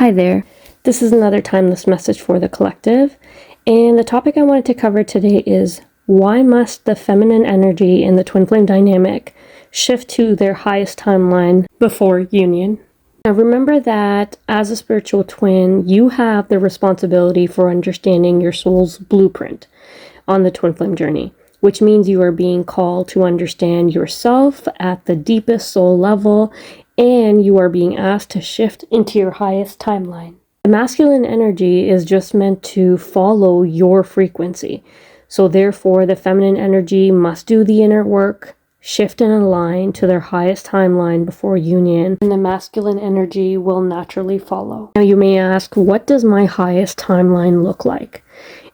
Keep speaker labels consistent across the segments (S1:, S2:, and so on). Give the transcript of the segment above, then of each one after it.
S1: Hi there. This is another timeless message for the collective, and the topic I wanted to cover today is why must the feminine energy in the twin flame dynamic shift to their highest timeline before union? Now remember that as a spiritual twin, you have the responsibility for understanding your soul's blueprint on the twin flame journey, which means you are being called to understand yourself at the deepest soul level, and you are being asked to shift into your highest timeline. The masculine energy is just meant to follow your frequency. So therefore, the feminine energy must do the inner work, shift and align to their highest timeline before union, and the masculine energy will naturally follow. Now you may ask, what does my highest timeline look like?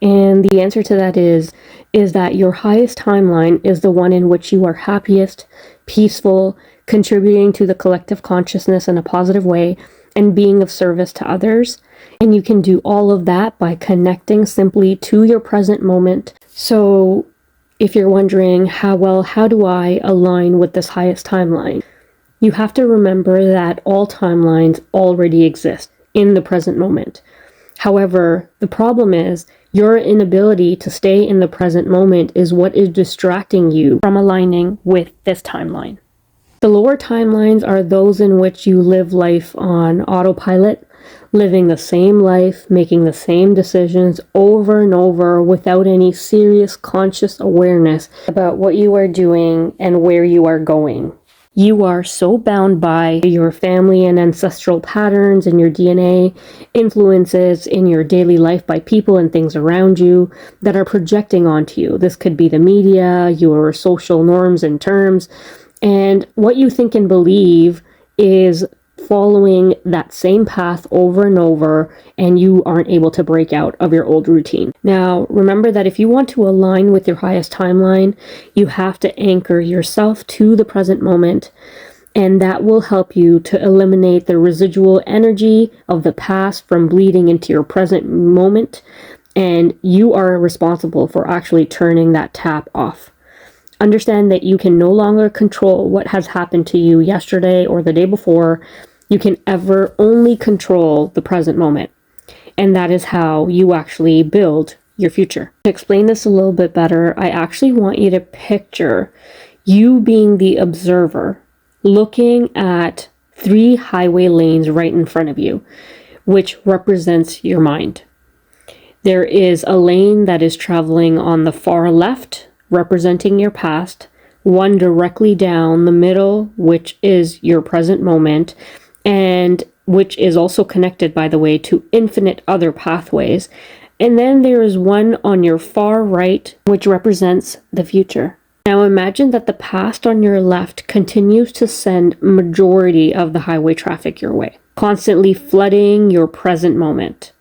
S1: And the answer to that is that your highest timeline is the one in which you are happiest, peaceful, contributing to the collective consciousness in a positive way, and being of service to others. And you can do all of that by connecting simply to your present moment. So if you're wondering how do I align with this highest timeline? You have to remember that all timelines already exist in the present moment. However, the problem is your inability to stay in the present moment is what is distracting you from aligning with this timeline. The lower timelines are those in which you live life on autopilot, living the same life, making the same decisions over and over without any serious conscious awareness about what you are doing and where you are going. You are so bound by your family and ancestral patterns and your DNA, influences in your daily life by people and things around you that are projecting onto you. This could be the media, your social norms and terms, and what you think and believe is following that same path over and over, and you aren't able to break out of your old routine. Now, remember that if you want to align with your highest timeline, you have to anchor yourself to the present moment, and that will help you to eliminate the residual energy of the past from bleeding into your present moment, and you are responsible for actually turning that tap off. Understand that you can no longer control what has happened to you yesterday or the day before. You can ever only control the present moment. And that is how you actually build your future. To explain this a little bit better, I actually want you to picture you being the observer, looking at 3 highway lanes right in front of you, which represents your mind. There is a lane that is traveling on the far left, representing your past, one directly down the middle, which is your present moment, and which is also connected, by the way, to infinite other pathways. And then there is one on your far right, which represents the future. Now imagine that the past on your left continues to send majority of the highway traffic your way, constantly flooding your present moment.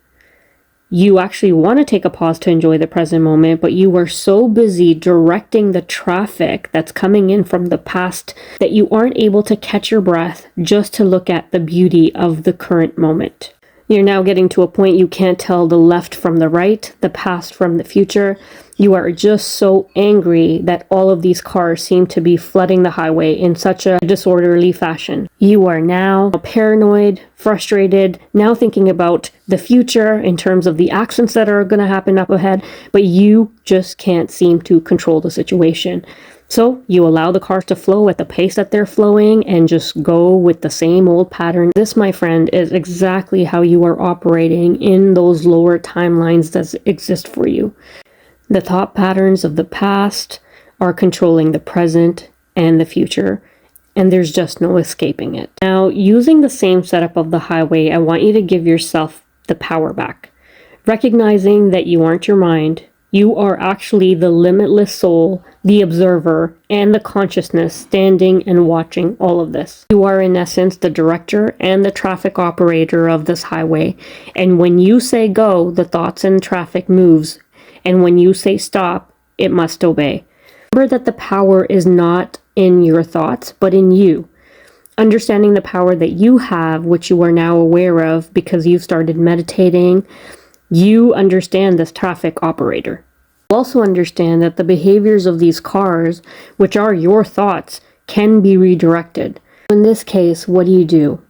S1: You actually want to take a pause to enjoy the present moment, but you are so busy directing the traffic that's coming in from the past that you aren't able to catch your breath just to look at the beauty of the current moment. You're now getting to a point you can't tell the left from the right, the past from the future. You are just so angry that all of these cars seem to be flooding the highway in such a disorderly fashion. You are now paranoid, frustrated, now thinking about the future in terms of the actions that are going to happen up ahead, but you just can't seem to control the situation. So you allow the cars to flow at the pace that they're flowing and just go with the same old pattern. This, my friend, is exactly how you are operating in those lower timelines that exist for you. The thought patterns of the past are controlling the present and the future, and there's just no escaping it. Now, using the same setup of the highway, I want you to give yourself the power back, recognizing that you aren't your mind. You are actually the limitless soul, the observer, and the consciousness standing and watching all of this. You are in essence the director and the traffic operator of this highway. And when you say go, the thoughts and traffic moves. And when you say stop, it must obey. Remember that the power is not in your thoughts, but in you. Understanding the power that you have, which you are now aware of because you've started meditating, you understand this traffic operator. You also understand that the behaviors of these cars, which are your thoughts, can be redirected. In this case, what do?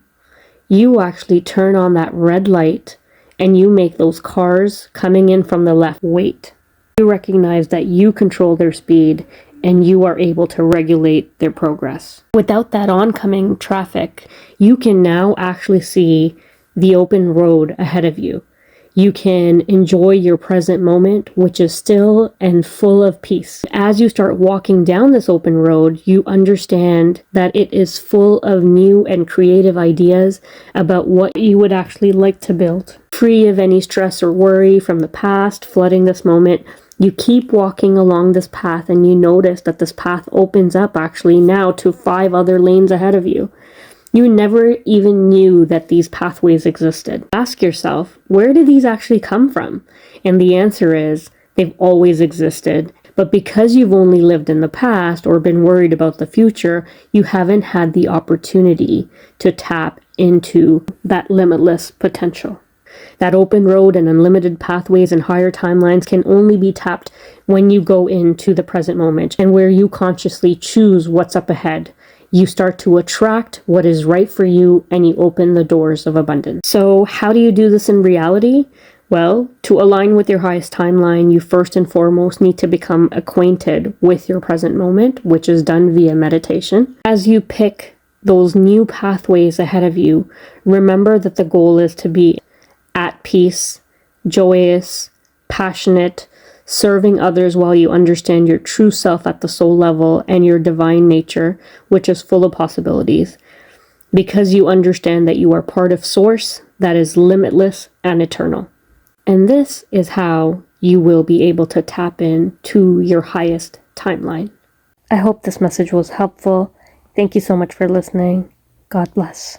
S1: you actually turn on that red light and you make those cars coming in from the left wait. You recognize that you control their speed and you are able to regulate their progress. Without that oncoming traffic, you can now actually see the open road ahead of you. You can enjoy your present moment, which is still and full of peace. As you start walking down this open road, you understand that it is full of new and creative ideas about what you would actually like to build. Free of any stress or worry from the past flooding this moment, you keep walking along this path and you notice that this path opens up actually now to 5 other lanes ahead of you. You never even knew that these pathways existed. Ask yourself, where did these actually come from? And the answer is, they've always existed. But because you've only lived in the past or been worried about the future, you haven't had the opportunity to tap into that limitless potential. That open road and unlimited pathways and higher timelines can only be tapped when you go into the present moment and where you consciously choose what's up ahead. You start to attract what is right for you and you open the doors of abundance. So how do you do this in reality? Well, to align with your highest timeline, you first and foremost need to become acquainted with your present moment, which is done via meditation. As you pick those new pathways ahead of you, remember that the goal is to be at peace, joyous, passionate, serving others while you understand your true self at the soul level and your divine nature, which is full of possibilities, because you understand that you are part of Source that is limitless and eternal. And this is how you will be able to tap in to your highest timeline. I hope this message was helpful. Thank you so much for listening. God bless.